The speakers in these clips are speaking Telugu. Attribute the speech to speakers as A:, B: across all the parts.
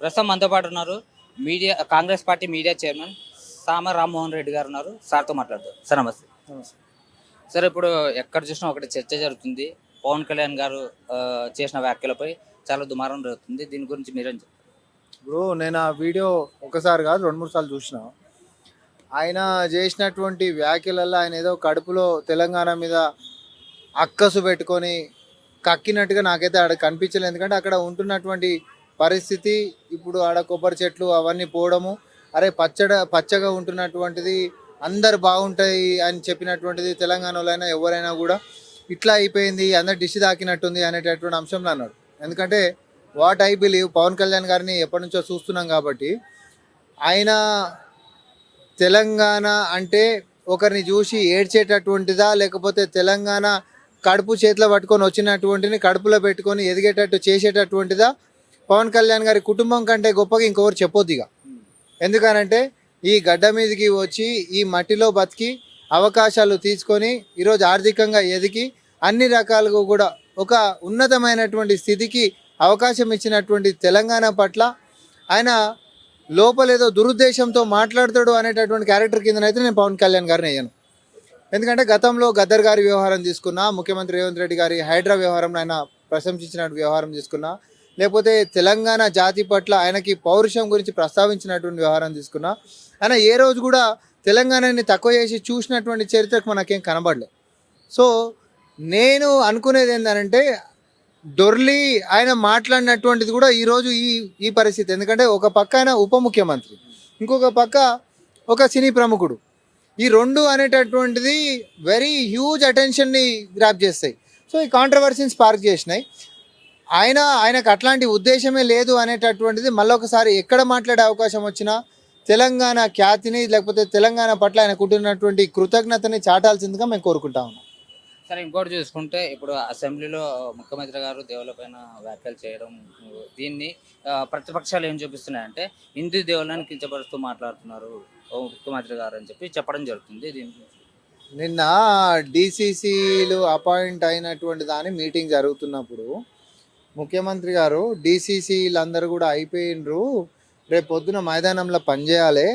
A: ప్రస్తుతం మనతో పాటు ఉన్నారు media Congress party media chairman సామ రామ్మోహన్ రెడ్డి గారు ఉన్నారు. సార్తో మాట్లాడతారు. సార్ నమస్తే.
B: నమస్తే.
A: సార్ ఇప్పుడు ఎక్కడ చూసినా ఒకటి చర్చ జరుగుతుంది. పవన్ కళ్యాణ్ గారు చేసిన వ్యాఖ్యలపై చాలా దుమారం జరుగుతుంది. దీని గురించి మీరేం చెప్తారు?
B: ఇప్పుడు నేను ఆ వీడియో ఒకసారి కాదు 2-3 సార్లు చూసిన. ఆయన చేసినటువంటి వ్యాఖ్యలలో ఆయన ఏదో కడుపులో తెలంగాణ మీద అక్కసు పెట్టుకొని కక్కినట్టుగా నాకైతే ఆడ కనిపించలేదు. ఎందుకంటే అక్కడ ఉంటున్నటువంటి పరిస్థితి, ఇప్పుడు ఆడ కొబ్బరి చెట్లు అవన్నీ పోవడము, అరే పచ్చగా ఉంటున్నటువంటిది అందరు బాగుంటాయి అని చెప్పినటువంటిది తెలంగాణలో ఎవరైనా కూడా ఇట్లా అయిపోయింది, అందరు డిష్ తాకినట్టుంది అనేటటువంటి అంశంలో అన్నాడు. ఎందుకంటే what I believe, Pawan Kalyan గారిని ఎప్పటి నుంచో చూస్తున్నాం కాబట్టి ఆయన తెలంగాణ అంటే ఒకరిని చూసి ఏడ్చేటటువంటిదా, లేకపోతే తెలంగాణ కడుపు చేతిలో పట్టుకొని వచ్చినటువంటిని కడుపులో పెట్టుకొని ఎదిగేటట్టు చేసేటటువంటిదా, పవన్ కళ్యాణ్ గారి కుటుంబం కంటే గొప్పగా ఇంకొకరు చెప్పొద్దు ఇక. ఎందుకనంటే ఈ గడ్డ మీదకి వచ్చి ఈ మట్టిలో బతికి అవకాశాలు తీసుకొని ఈరోజు ఆర్థికంగా ఎదిగి అన్ని రకాలుగా కూడా ఒక ఉన్నతమైనటువంటి స్థితికి అవకాశం ఇచ్చినటువంటి తెలంగాణ పట్ల ఆయన లోపలేదో దురుద్దేశంతో మాట్లాడతాడు అనేటటువంటి క్యారెక్టర్ కిందనైతే నేను పవన్ కళ్యాణ్ గారిని అయ్యాను. ఎందుకంటే గతంలో గద్దర్ గారి వ్యవహారం తీసుకున్నా, ముఖ్యమంత్రి రేవంత్ రెడ్డి గారి హైడ్రా వ్యవహారం ఆయన ప్రశంసించిన వ్యవహారం తీసుకున్నా, లేకపోతే తెలంగాణ జాతి పట్ల ఆయనకి పౌరుషం గురించి ప్రస్తావించినటువంటి వ్యవహారం తీసుకున్నా, ఆయన ఏ రోజు కూడా తెలంగాణని తక్కువ చేసి చూసినటువంటి చరిత్రకు మనకేం కనబడలేదు. సో నేను అనుకునేది ఏంటంటే డొర్లీ ఆయన మాట్లాడినటువంటిది కూడా ఈరోజు ఈ పరిస్థితి. ఎందుకంటే ఒక పక్క ఆయన ఉప ముఖ్యమంత్రి, ఇంకొక పక్క ఒక సినీ ప్రముఖుడు. ఈ రెండు అనేటటువంటిది వెరీ హ్యూజ్ అటెన్షన్ని గ్రాప్ చేస్తాయి. సో ఈ కాంట్రవర్సీని స్పార్క్ చేసినాయి. ఆయనకు అట్లాంటి ఉద్దేశమే లేదు అనేటటువంటిది మళ్ళీ ఒకసారి ఎక్కడ మాట్లాడే అవకాశం వచ్చినా తెలంగాణ ఖ్యాతిని, లేకపోతే తెలంగాణ పట్ల ఆయనకు ఉంటున్నటువంటి కృతజ్ఞతని చాటాల్సిందిగా మేము కోరుకుంటా ఉన్నాం.
A: సరే, ఇంకోటి చూసుకుంటే ఇప్పుడు అసెంబ్లీలో ముఖ్యమంత్రి గారు దేవుళ్ళపైన వ్యాఖ్యలు చేయడం, దీన్ని ప్రతిపక్షాలు ఏం చూపిస్తున్నాయంటే హిందూ దేవుళ్ళని కించపరుస్తూ మాట్లాడుతున్నారు ముఖ్యమంత్రి గారు అని చెప్పి చెప్పడం జరుగుతుంది. దీన్ని
B: నిన్న డిసిసిలు అపాయింట్ అయినటువంటి దాని మీటింగ్ జరుగుతున్నప్పుడు ముఖ్యమంత్రి గారు డిసిసిలందరూ కూడా అయిపోయినరు, రేపు పొద్దున మైదానంలో పనిచేయాలి,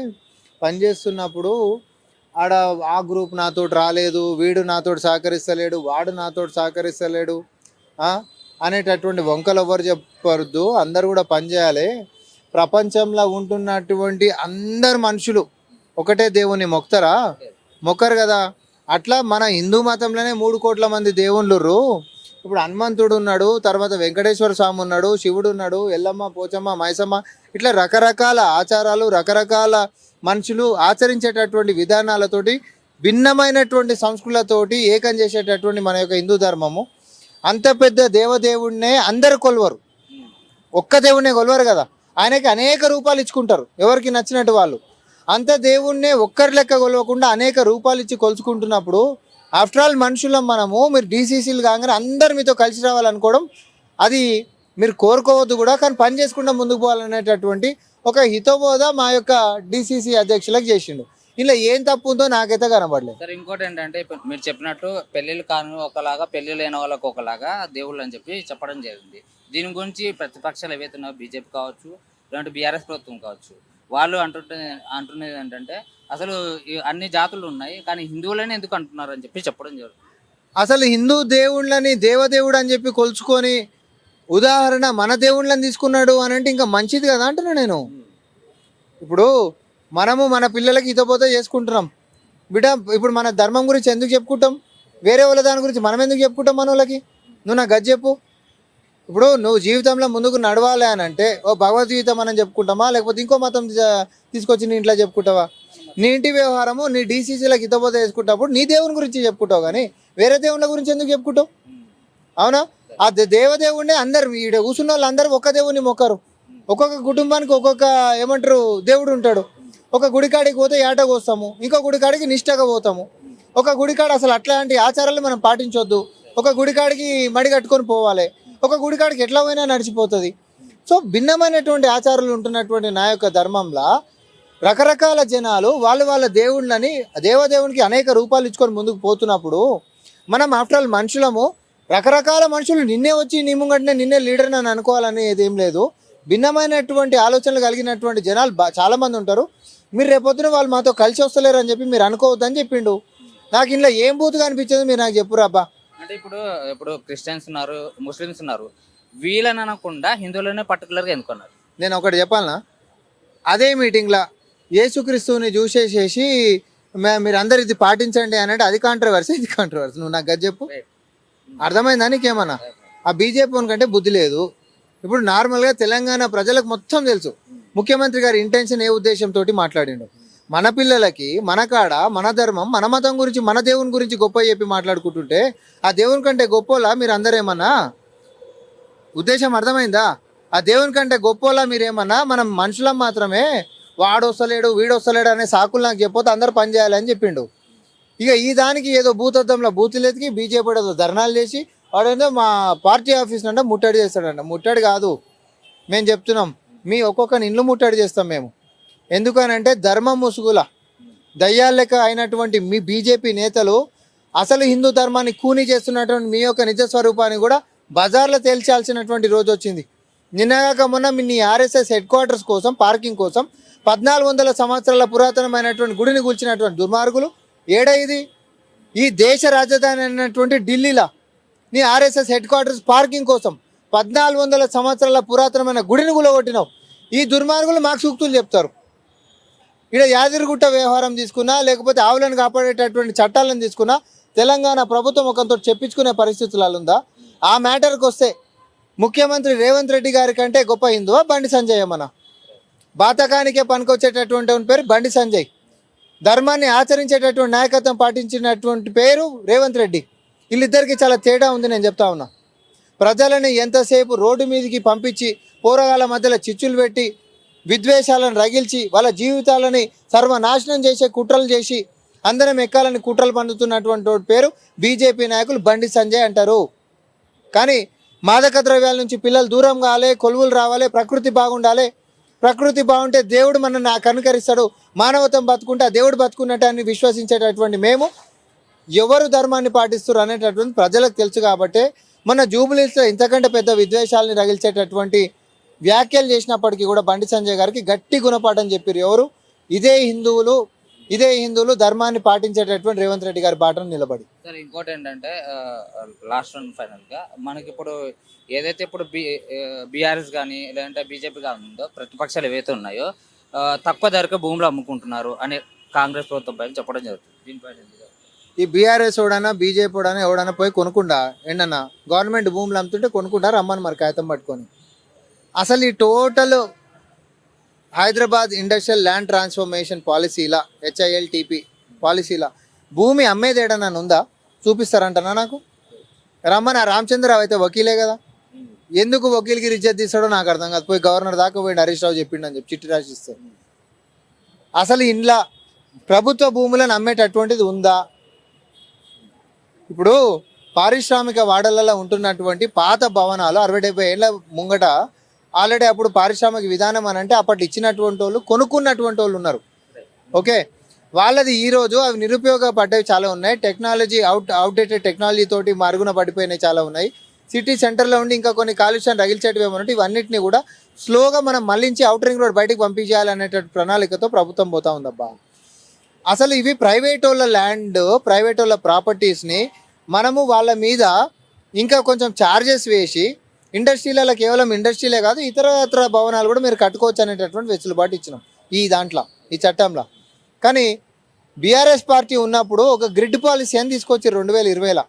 B: పనిచేస్తున్నప్పుడు ఆడ ఆ గ్రూప్ నాతోటి రాలేదు, వీడు నాతోటి సహకరిస్తలేడు, వాడు నాతోటి సహకరిస్తలేడు అనేటటువంటి వంకలు ఎవరు చెప్పవద్దు, అందరు కూడా పనిచేయాలి. ప్రపంచంలో ఉంటున్నటువంటి అందరు మనుషులు ఒకటే దేవుని మొక్కరు కదా. అట్లా మన హిందూ మతంలోనే 3 కోట్ల మంది దేవుళ్ళుర్రు. ఇప్పుడు హనుమంతుడు ఉన్నాడు, తర్వాత వెంకటేశ్వర స్వామి ఉన్నాడు, శివుడు ఉన్నాడు, ఎల్లమ్మ, పోచమ్మ, మైసమ్మ, ఇట్లా రకరకాల ఆచారాలు, రకరకాల మనుషులు ఆచరించేటటువంటి విధానాలతోటి భిన్నమైనటువంటి సంస్కృతులతోటి ఏకం చేసేటటువంటి మన యొక్క హిందూ ధర్మము. అంత పెద్ద దేవదేవుడినే అందరు కొలవరు, ఒక్క దేవుడినే కొలవరు కదా. ఆయనకి అనేక రూపాలు ఇచ్చుకుంటారు ఎవరికి నచ్చినట్టు వాళ్ళు. అంత దేవుణ్ణే ఒక్కరి లెక్క కొలవకుండా అనేక రూపాలు ఇచ్చి కొలుచుకుంటున్నప్పుడు, ఆఫ్టర్ ఆల్ మనుషులం మనము, మీరు డీసీసీలు కాగానే అందరు మీతో కలిసి రావాలనుకోవడం అది మీరు కోరుకోవద్దు కూడా, కానీ పని చేసుకుంటూ ముందుకు పోవాలనేటటువంటి ఒక హితబోధ మా యొక్క డిసిసి అధ్యక్షులకు చేసిండు. ఇలా ఏం తప్పు ఉందో నాకైతే కనబడలేదు.
A: సార్, ఇంకోటి ఏంటంటే మీరు చెప్పినట్టు పెళ్ళిళ్ళు కాని ఒకలాగా, పెళ్లి లేని వాళ్ళకు ఒకలాగా దేవుళ్ళు అని చెప్పి చెప్పడం జరిగింది. దీని గురించి ప్రతిపక్షాలు ఏవైతున్నాయో బీజేపీ కావచ్చు, లేదంటే బీఆర్ఎస్ ప్రభుత్వం కావచ్చు, వాళ్ళు అంటున్నది ఏంటంటే అసలు అన్ని జాతులు ఉన్నాయి కానీ హిందువులనే ఎందుకు అంటున్నారు అని చెప్పి చెప్పడం జరుగుతుంది.
B: అసలు హిందూ దేవుళ్ళని దేవదేవుడు అని చెప్పి కొలుచుకొని ఉదాహరణ మన దేవుళ్ళని తీసుకున్నాడు అని అంటే ఇంకా మంచిది కదా అంటున్నా నేను. ఇప్పుడు మనము మన పిల్లలకి హితబోధ చేసుకుంటున్నాం బిడ్డ. ఇప్పుడు మన ధర్మం గురించి ఎందుకు చెప్పుకుంటాం, వేరే వాళ్ళ దాని గురించి మనం ఎందుకు చెప్పుకుంటాం మన వాళ్ళకి? నువ్వు నాకు గది చెప్పు. ఇప్పుడు నువ్వు జీవితంలో ముందుకు నడవాలి అని అంటే ఓ భగవద్గీతం అని చెప్పుకుంటామా, లేకపోతే ఇంకో మతం తీసుకొచ్చి నీ ఇంట్లో చెప్పుకుంటావా? నీ ఇంటి వ్యవహారము నీ డీసీసీలకు హితబోధ చేసుకుంటప్పుడు నీ దేవుని గురించి చెప్పుకుంటావు, కానీ వేరే దేవుళ్ళ గురించి ఎందుకు చెప్పుకుంటావు? అవునా? ఆ దేవదేవుడిని అందరు ఈడ కూర్చున్న వాళ్ళు అందరూ ఒక్క దేవుని మొక్కరు. ఒక్కొక్క కుటుంబానికి ఒక్కొక్క ఏమంటారు దేవుడు ఉంటాడు. ఒక గుడికాడికి పోతే ఏటకు వస్తాము, ఇంకో గుడికాడికి నిష్టగా పోతాము. ఒక గుడికాడ అసలు అట్లాంటి ఆచారాలు మనం పాటించొద్దు. ఒక గుడికాడికి మడి కట్టుకొని పోవాలి, ఒక గుడికాడికి ఎట్లా పోయినా నడిచిపోతుంది. సో భిన్నమైనటువంటి ఆచారాలు ఉంటున్నటువంటి నా యొక్క ధర్మంలో రకరకాల జనాలు వాళ్ళ దేవుళ్ళని, దేవదేవునికి అనేక రూపాలు ఇచ్చుకొని ముందుకు పోతున్నప్పుడు మనం ఆఫ్టర్ ఆల్ మనుషులము, రకరకాల మనుషులు నిన్నే వచ్చి నీ ముంగంటనే నిన్నే లీడర్ అని అనుకోవాలని ఏదేం లేదు. భిన్నమైనటువంటి ఆలోచనలు కలిగినటువంటి జనాలు చాలా మంది ఉంటారు. మీరు రేపొద్దున వాళ్ళు మాతో కలిసి వస్తలేరు అని చెప్పి మీరు అనుకోవద్దని చెప్పిండు. నాకు ఇంట్లో ఏం బూతుగా అనిపించదు మీరు నాకు చెప్పురా అబ్బా.
A: అంటే ఇప్పుడు ఇప్పుడు క్రిస్టియన్స్ ఉన్నారు, ముస్లిమ్స్ ఉన్నారు, వీళ్ళని అనకుండా హిందువులనే పర్టికులర్గా ఎన్నుకున్నారు.
B: నేను ఒకటి చెప్పాలనా, అదే మీటింగ్లో యేసుక్రీస్తుని చూసేసేసి మీరు అందరు ఇది పాటించండి అని అంటే అది కాంట్రవర్సీ, ఇది కాంట్రవర్సీ. నువ్వు నాకు గది చెప్పు, అర్థమైందా నీకేమన్నా? ఆ బీజేపీ కంటే బుద్ధి లేదు. ఇప్పుడు నార్మల్గా తెలంగాణ ప్రజలకు మొత్తం తెలుసు ముఖ్యమంత్రి గారి ఇంటెన్షన్ ఏ ఉద్దేశంతో మాట్లాడిండు. మన పిల్లలకి మన కాడ మన ధర్మం మన మతం గురించి మన దేవుని గురించి గొప్ప చెప్పి మాట్లాడుకుంటుంటే ఆ దేవుని కంటే గొప్పోలా మీరు అందరేమన్నా? ఉద్దేశం అర్థమైందా? ఆ దేవుని కంటే గొప్పోలా మీరేమన్నా? మనం మనుషులం మాత్రమే, వాడొస్తలేడు వీడొస్తలేడు అనే సాకులు నాకు చెప్పొద్దు, అందరు పని చేయాలని చెప్పిండు. ఇక ఈ దానికి ఏదో భూతద్దంలో బూతులెతికి బీజేపీ ఏదో ధర్నాలు చేసి వాడేదో మా పార్టీ ఆఫీస్ అంటే ముట్టడి చేస్తాడంట. ముట్టడి కాదు, మేము చెప్తున్నాం, మీ ఒక్కొక్కరిని ఇండ్లు ముట్టడి చేస్తాం మేము. ఎందుకనంటే ధర్మం ముసుగుల దయ్యాల లెక్క అయినటువంటి మీ బీజేపీ నేతలు అసలు హిందూ ధర్మాన్ని కూని చేస్తున్నటువంటి మీ యొక్క నిజ స్వరూపాన్ని కూడా బజార్లో తేల్చాల్సినటువంటి రోజు వచ్చింది. నిన్నగాక మొన్న మీ ఆర్ఎస్ఎస్ హెడ్ క్వార్టర్స్ కోసం పార్కింగ్ కోసం 1400 సంవత్సరాల పురాతనమైనటువంటి గుడిని కూల్చినటువంటి దుర్మార్గులు ఏడా ఇది? ఈ దేశ రాజధాని అయినటువంటి ఢిల్లీలో నీ ఆర్ఎస్ఎస్ హెడ్ క్వార్టర్స్ పార్కింగ్ కోసం 1400 సంవత్సరాల పురాతనమైన గుడిని కూలగొట్టినావు. ఈ దుర్మార్గులు మాకు సూక్తులు చెప్తారు. ఇక్కడ యాదగిరిగుట్ట వ్యవహారం తీసుకున్నా లేకపోతే ఆవులను కాపాడేటటువంటి చట్టాలను తీసుకున్నా తెలంగాణ ప్రభుత్వం ఒకంతో చెప్పించుకునే పరిస్థితులలో ఉందా? ఆ మ్యాటర్కి వస్తే ముఖ్యమంత్రి రేవంత్ రెడ్డి గారి కంటే గొప్ప హిందువా బండి సంజయ్? మన బాతకానికే పనికొచ్చేటటువంటి పేరు బండి సంజయ్, ధర్మాన్ని ఆచరించేటటువంటి నాయకత్వం పాటించినటువంటి పేరు రేవంత్ రెడ్డి. వీళ్ళిద్దరికి చాలా తేడా ఉంది. నేను చెప్తా ఉన్నా, ప్రజలని ఎంతసేపు రోడ్డు మీదకి పంపించి పోరగాళ్ళ మధ్యలో చిచ్చులు పెట్టి విద్వేషాలను రగిల్చి వాళ్ళ జీవితాలని సర్వనాశనం చేసే కుట్రలు చేసి అందరం ఎక్కాలని కుట్రలు పండుతున్నటువంటి పేరు బీజేపీ నాయకులు బండి సంజయ్ అంటారు. కానీ మాదక ద్రవ్యాల నుంచి పిల్లలు దూరం కావాలి, కొలువులు రావాలి, ప్రకృతి బాగుండాలి, ప్రకృతి బాగుంటే దేవుడు మనల్ని కనుకరిస్తాడు, మానవత్వం బతుకుంటే ఆ దేవుడు బతుకున్నట్టు విశ్వసించేటటువంటి మేము ఎవరు ధర్మాన్ని పాటిస్తారు అనేటటువంటి ప్రజలకు తెలుసు. కాబట్టి మన జూబిలీస్లో ఇంతకంటే పెద్ద విద్వేషాలని రగిల్చేటటువంటి వ్యాఖ్యలు చేసినప్పటికీ కూడా బండి సంజయ్ గారికి గట్టి గుణపాఠం చెప్పారు ఎవరు? ఇదే హిందువులు ధర్మాన్ని పాటించేటటువంటి రేవంత్ రెడ్డి గారి బాటను నిలబడి.
A: సరే, ఇంకోటి ఏంటంటే లాస్ట్ అండ్ ఫైనల్గా మనకి ఇప్పుడు ఏదైతే ఇప్పుడు బీఆర్ఎస్ కానీ లేదంటే బీజేపీ కానీ ఉందో ప్రతిపక్షాలు ఏవైతే ఉన్నాయో తక్కువ ధరకు భూములు అమ్ముకుంటున్నారు అని కాంగ్రెస్ ప్రభుత్వం పైన చెప్పడం జరుగుతుంది. దీనిపైన
B: ఈ బీఆర్ఎస్ ఓడనా బీజేపీ ఓడనా ఎవడన్నా పోయి కొనుక్కుండా ఏంటన్నా గవర్నమెంట్ భూములు అమ్ముతుంటే కొనుక్కుంటారు రమ్మని మరి కాగితం పట్టుకొని. అసలు ఈ total Hyderabad industrial land transformation పాలసీలా HILTP పాలసీలా భూమి అమ్మేది ఏడన్నా ఉందా? చూపిస్తారంటనా నాకు? రమ్మని రామచంద్రరావు అయితే వకీలే కదా, ఎందుకు వకీల్కి రిజెక్ట్ తీస్తాడో నాకు అర్థం కాదు. పోయి గవర్నర్ దాకా పోయి హరీష్ రావు చెప్పిండని చెప్పి చిట్టి రాసిస్తే అసలు ఇంట్లో ప్రభుత్వ భూములను అమ్మేటటువంటిది ఉందా? ఇప్పుడు పారిశ్రామిక వాడలలో ఉంటున్నటువంటి పాత భవనాలు 60-70 ఏళ్ళ ముంగట ఆల్రెడీ అప్పుడు పారిశ్రామిక విధానం అని అంటే అప్పటి ఇచ్చినటువంటి వాళ్ళు కొనుక్కున్నటువంటి వాళ్ళు ఉన్నారు. ఓకే, వాళ్ళది ఈరోజు అవి నిరుపయోగపడ్డవి చాలా ఉన్నాయి. టెక్నాలజీ అవుట్డేటెడ్ టెక్నాలజీ తోటి మరుగున పడిపోయినాయి చాలా ఉన్నాయి. సిటీ సెంటర్లో ఉండి ఇంకా కొన్ని కాలుష్యాన్ని రగిల్చేటివి ఏమన్నట్టు ఇవన్నిటిని కూడా స్లోగా మనం మళ్ళించి అవుటర్ రింగ్ రోడ్ బయటకు పంపించేయాలనేటువంటి ప్రణాళికతో ప్రభుత్వం పోతా ఉందబ్బా. అసలు ఇవి ప్రైవేట్ వాళ్ళ ల్యాండ్, ప్రైవేట్ వాళ్ళ ప్రాపర్టీస్ని మనము వాళ్ళ మీద ఇంకా కొంచెం ఛార్జెస్ వేసి ఇండస్ట్రీలలో కేవలం ఇండస్ట్రీలే కాదు ఇతర భవనాలు కూడా మీరు కట్టుకోవచ్చు అనేటటువంటి వెసులుబాటు ఇచ్చినాం ఈ చట్టంలో. కానీ బీఆర్ఎస్ పార్టీ ఉన్నప్పుడు ఒక గ్రిడ్ పాలసీ అని తీసుకొచ్చి 2020లో.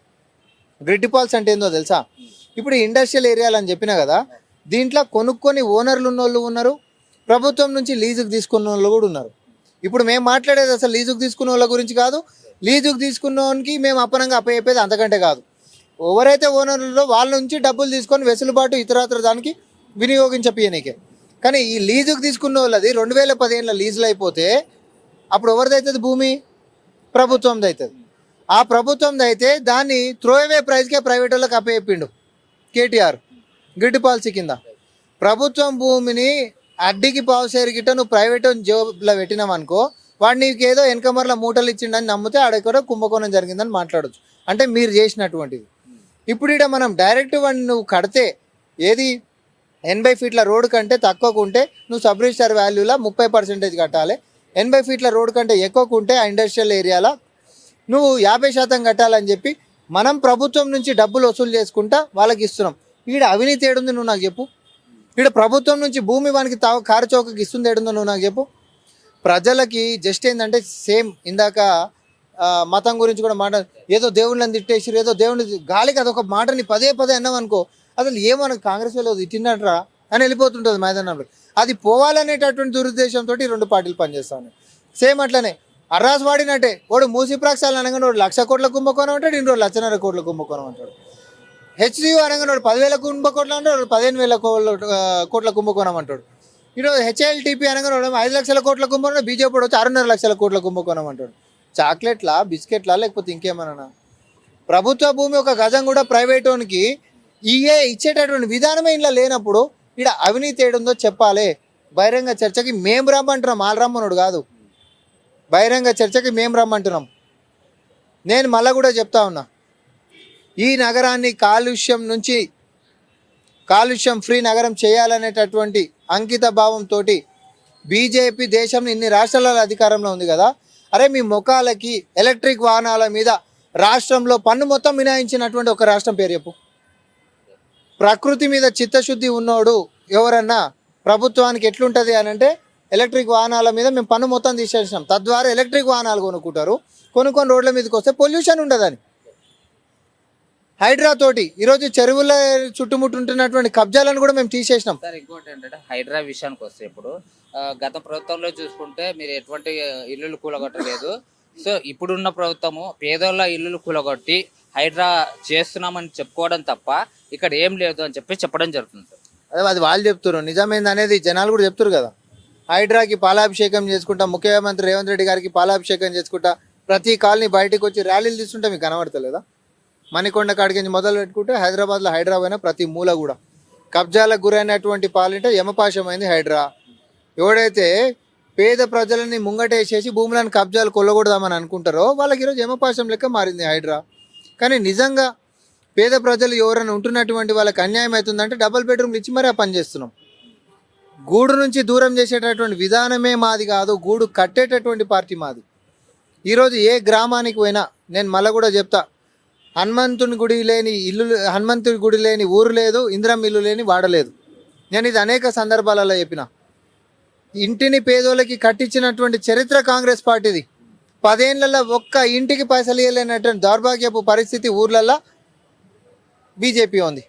B: గ్రిడ్ పాలసీ అంటే ఏందో తెలుసా? ఇప్పుడు ఇండస్ట్రియల్ ఏరియాలు అని చెప్పినా కదా, దీంట్లో కొనుక్కొని ఓనర్లు ఉన్న వాళ్ళు ఉన్నారు, ప్రభుత్వం నుంచి లీజుకు తీసుకున్న వాళ్ళు కూడా ఉన్నారు. ఇప్పుడు మేము మాట్లాడేది అసలు లీజుకు తీసుకున్న వాళ్ళ గురించి కాదు, లీజుకు తీసుకున్నోనికి మేము అప్పనంగా అప్పచెప్పేది అంతకంటే కాదు. ఎవరైతే ఓనర్లో వాళ్ళ నుంచి డబ్బులు తీసుకొని వెసులుబాటు ఇతరత్ర దానికి వినియోగించనీకే. కానీ ఈ లీజుకు తీసుకున్న వాళ్ళది 2015లో లీజులు అయిపోతే అప్పుడు ఎవరిది అవుతుంది భూమి? ప్రభుత్వంది అవుతుంది. ఆ ప్రభుత్వంది అయితే దాన్ని త్రోవే ప్రైస్కే ప్రైవేట్ వాళ్ళకి అప్పచెప్పిండు కేటీఆర్ గ్రిడ్ పాలసీ కింద. ప్రభుత్వం భూమిని అడ్డికి పావుసేరు గిట్ట నువ్వు ప్రైవేట్ జాబ్లో పెట్టినామనుకో, వాడు నీకు ఏదో వెనకమర్ల మూటలు ఇచ్చిండని నమ్మితే ఆడెక్కడో కుంభకోణం జరిగిందని మాట్లాడచ్చు. అంటే మీరు చేసినటువంటిది. ఇప్పుడు ఇక్కడ మనం డైరెక్ట్ వాడిని నువ్వు కడితే ఏది 80 ఫీట్ల రోడ్డు కంటే తక్కువకు ఉంటే నువ్వు సబ్ రిజిస్టర్ వాల్యూలో 30% కట్టాలి. 80 ఫీట్ల రోడ్డు కంటే ఎక్కువకు ఉంటే ఆ ఇండస్ట్రియల్ ఏరియాలో నువ్వు 50% కట్టాలని చెప్పి మనం ప్రభుత్వం నుంచి డబ్బులు వసూలు చేసుకుంటా వాళ్ళకి ఇస్తున్నాం. ఈడ అవినీతి ఏడుంది నువ్వు నాకు చెప్పు. ఈడ ప్రభుత్వం నుంచి భూమి వానికి కారు చౌకకి ఇస్తుంది ఏడుందో నువ్వు నాకు చెప్పు. ప్రజలకి జస్ట్ ఏంటంటే సేమ్ ఇందాక మతం గురించి కూడా మాట ఏదో దేవుళ్ళని తిట్టేసి ఏదో దేవుని గాలికి అదొక మాటని పదే పదే అన్నామనుకో అసలు ఏమో కాంగ్రెస్ వాళ్ళు తిట్టినట్రా అని వెళ్ళిపోతుంటుంది మైదానంలో. అది పోవాలనేటటువంటి దురుద్దేశంతో రెండు పార్టీలు పనిచేస్తాను. సేమ్ అట్లనే అర్రాసు వాడినట్టే వాడు మూసి ప్రాక్షాలు అనగానే వాడు 1,00,000 కోట్ల కుంభకోణం అంటాడు, ఇంకో 1,50,000 కోట్ల కుంభకోణం అంటాడు. హెచ్డియు అనగానే వాడు 10,000 కుంభకోణం అంటాడు, 15,000 కోట్ల కుంభకోణం అంటాడు. ఈరోజు హెచ్ఐఎల్టీపీ అనగానే వాడు 5,00,000 కోట్ల కుంభకోణం, బీజేపీ వచ్చి 6.5 లక్షల కోట్ల కుంభకోణం అంటాడు. చాక్లెట్లా బిస్కెట్లా లేకపోతే ఇంకేమన్నా? ప్రభుత్వ భూమి ఒక గజం కూడా ప్రైవేటోనికి ఇచ్చేటటువంటి విధానమే ఇలా లేనప్పుడు ఇక్కడ అవినీతి ఏడుందో చెప్పాలి. బహిరంగ చర్చకి మేము రమ్మంటున్నాం, వాళ్ళు రమ్మన్నాడు కాదు. బహిరంగ చర్చకి మేము రమ్మంటున్నాం. నేను మళ్ళీ కూడా చెప్తా ఉన్నా, ఈ నగరాన్ని కాలుష్యం ఫ్రీ నగరం చేయాలనేటటువంటి అంకిత భావంతో బీజేపీ దేశంలో ఇన్ని రాష్ట్రాల అధికారంలో ఉంది కదా. అరే మీ ముఖాలకి ఎలక్ట్రిక్ వాహనాల మీద రాష్ట్రంలో పన్ను మొత్తం మినాయించినటువంటి ఒక రాష్ట్రం పేరు చెప్పు. ప్రకృతి మీద చిత్తశుద్ధి ఉన్నోడు ఎవరన్నా ప్రభుత్వానికి ఎట్లుంటుంది అని అంటే ఎలక్ట్రిక్ వాహనాల మీద మేము పన్ను మొత్తం తీసేసినాం, తద్వారా ఎలక్ట్రిక్ వాహనాలు కొనుక్కుంటారు, కొనుక్కొని రోడ్ల మీదకి వస్తే పొల్యూషన్ ఉండదని. హైడ్రా తోటి ఈరోజు చెరువుల చుట్టుముట్టుంటున్నటువంటి కబ్జాలను కూడా మేము తీసేసినాం.
A: సార్ ఇంకోటి ఏంటంటే హైడ్రా విషయానికి వస్తే ఇప్పుడు గత ప్రభుత్వంలో చూసుకుంటే మీరు ఎటువంటి ఇల్లులు కూలగొట్టలేదు. సో ఇప్పుడున్న ప్రభుత్వము పేదోళ్ళ ఇల్లులు కూలగొట్టి హైడ్రా చేస్తున్నామని చెప్పుకోవడం తప్ప ఇక్కడ ఏం లేదు అని చెప్పడం జరుగుతుంది సార్.
B: అదే అది వాళ్ళు చెప్తారు, నిజమైంది అనేది జనాలు కూడా చెప్తారు కదా. హైడ్రాకి పాలాభిషేకం చేసుకుంటా, ముఖ్యమంత్రి రేవంత్ రెడ్డి గారికి పాలాభిషేకం చేసుకుంటా ప్రతి కాలనీ బయటకు వచ్చి ర్యాలీలు తీసుకుంటే మీకు కనబడతలేదా? మణికొండ కాడికి మొదలు పెట్టుకుంటే హైదరాబాద్లో హైడ్రా పోయిన ప్రతి మూల కూడా కబ్జాలకు గురైనటువంటి పాలింటే యమపాశమైంది హైడ్రా. ఎవడైతే పేద ప్రజలని ముంగటేసేసి భూములను కబ్జాలు కొల్లకూడదామని అనుకుంటారో వాళ్ళకి ఈరోజు యమపాశం లెక్క మారింది హైడ్రా. కానీ నిజంగా పేద ప్రజలు ఎవరైనా ఉంటున్నటువంటి వాళ్ళకి అన్యాయం అవుతుందంటే డబుల్ బెడ్రూమ్లు ఇచ్చి మరీ ఆ పని చేస్తున్నాం. గూడు నుంచి దూరం చేసేటటువంటి విధానమే మాది కాదు, గూడు కట్టేటటువంటి పార్టీ మాది. ఈరోజు ఏ గ్రామానికి పోయినా నేను మళ్ళీ కూడా చెప్తా, హనుమంతుని గుడి లేని ఊరు లేదు, ఇందిరం ఇల్లు లేని వాడలేదు. నేను ఇది అనేక సందర్భాలలో చెప్పిన. ఇంటిని పేదోళ్ళకి కట్టించినటువంటి చరిత్ర కాంగ్రెస్ పార్టీది. 10 ఏళ్లలో ఒక్క ఇంటికి పైసలు ఇవ్వలేనటువంటి దౌర్భాగ్యపు పరిస్థితి ఊర్లల్లో బీజేపీ ఉంది.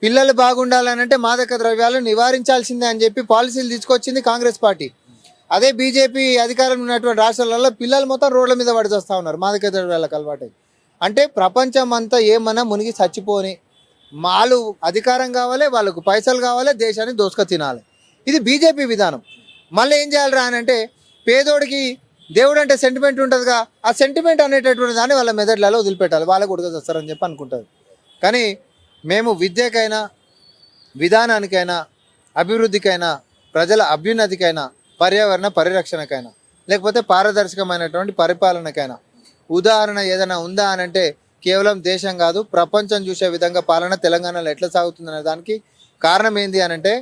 B: పిల్లలు బాగుండాలనంటే మాదక ద్రవ్యాలను నివారించాల్సిందే అని చెప్పి పాలసీలు తీసుకొచ్చింది కాంగ్రెస్ పార్టీ. అదే బీజేపీ అధికారంలో ఉన్నటువంటి రాష్ట్రాలలో పిల్లలు మొత్తం రోడ్ల మీద పడి వస్తూ ఉన్నారు మాదక ద్రవ్యాలకు అలవాటు. అంటే ప్రపంచం అంతా ఏమన్నా మునిగి చచ్చిపోని మాలు అధికారం కావాలి, వాళ్ళకు పైసలు కావాలి, దేశాన్ని దోసుక తినాలి. ఇది బీజేపీ విధానం. మళ్ళీ ఏం చేయాలిరా అని అంటే పేదోడికి దేవుడు అంటే సెంటిమెంట్ ఉంటుందిగా, ఆ సెంటిమెంట్ అనేటటువంటి దాన్ని వాళ్ళ మెదడులలో వదిలిపెట్టాలి, వాళ్ళకు ఉడకదొస్తారని చెప్పి అనుకుంటుంది. కానీ మేము విద్యకైనా విధానానికైనా అభివృద్ధికైనా ప్రజల అభ్యున్నతికైనా పర్యావరణ పరిరక్షణకైనా లేకపోతే పారదర్శకమైనటువంటి పరిపాలనకైనా ఉదాహరణ ఏదైనా ఉందా అని అంటే కేవలం దేశం కాదు ప్రపంచం చూసే విధంగా పాలన తెలంగాణలో ఎట్లా సాగుతుందనే దానికి కారణం ఏంది అని అంటే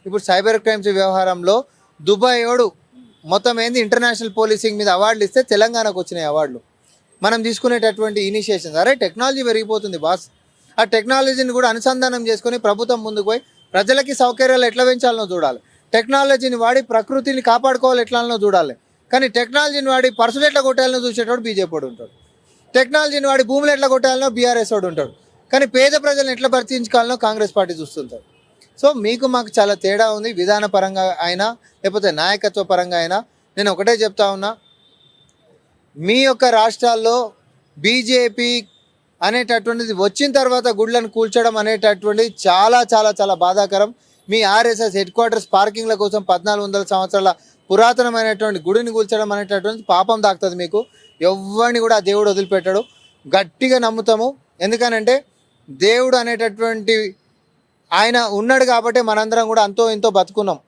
B: ఇప్పుడు సైబర్ క్రైమ్స్ వ్యవహారంలో దుబాయ్ ఓడు మొత్తం ఏంది ఇంటర్నేషనల్ పోలీసింగ్ మీద అవార్డులు ఇస్తే తెలంగాణకు వచ్చినాయి అవార్డులు. మనం తీసుకునేటటువంటి ఇనిషియేషన్స్, అరే టెక్నాలజీ పెరిగిపోతుంది బాస్, ఆ టెక్నాలజీని కూడా అనుసంధానం చేసుకొని ప్రభుత్వం ముందుకు పోయి ప్రజలకి సౌకర్యాలు ఎట్లా పెంచాలనో చూడాలి, టెక్నాలజీని వాడి ప్రకృతిని కాపాడుకోవాలి ఎట్లానో చూడాలి. కానీ టెక్నాలజీని వాడి పర్సులు ఎట్లా కొట్టాలనో చూసేటోడు బీజేపీ వాడు ఉంటాడు, టెక్నాలజీని వాడి భూములు ఎట్లా కొట్టాలనో బీఆర్ఎస్ వాడు ఉంటాడు, కానీ పేద ప్రజలను ఎట్లా పరిచయించుకోవాలనో కాంగ్రెస్ పార్టీ చూస్తుంటారు. సో మీకు మాకు చాలా తేడా ఉంది, విధాన పరంగా అయినా లేకపోతే నాయకత్వ పరంగా అయినా. నేను ఒకటే చెప్తా ఉన్నా, మీ యొక్క రాష్ట్రాల్లో బీజేపీ అనేటటువంటిది వచ్చిన తర్వాత గుడ్లను కూల్చడం అనేటటువంటిది చాలా చాలా చాలా బాధాకరం. మీ ఆర్ఎస్ఎస్ హెడ్ క్వార్టర్స్ పార్కింగ్ల కోసం 1400 సంవత్సరాల పురాతనమైనటువంటి గుడిని కూల్చడం అనేటటువంటి పాపం దాకుతుంది మీకు. ఎవరిని కూడా ఆ దేవుడు వదిలిపెట్టాడు, గట్టిగా నమ్ముతాము. ఎందుకనంటే దేవుడు అనేటటువంటి ఆయన ఉన్నాడు కాబట్టి మనందరం కూడా అంతో ఇంతో బతుకున్నాం.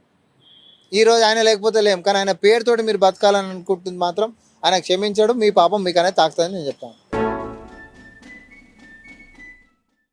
B: ఈరోజు ఆయన లేకపోతే లేం, కానీ ఆయన పేరుతోటి మీరు బతకాలని అనుకుంటుంది మాత్రం ఆయన క్షమించడం, మీ పాపం మీకు అనేది తాకుతుందని నేను చెప్తాను.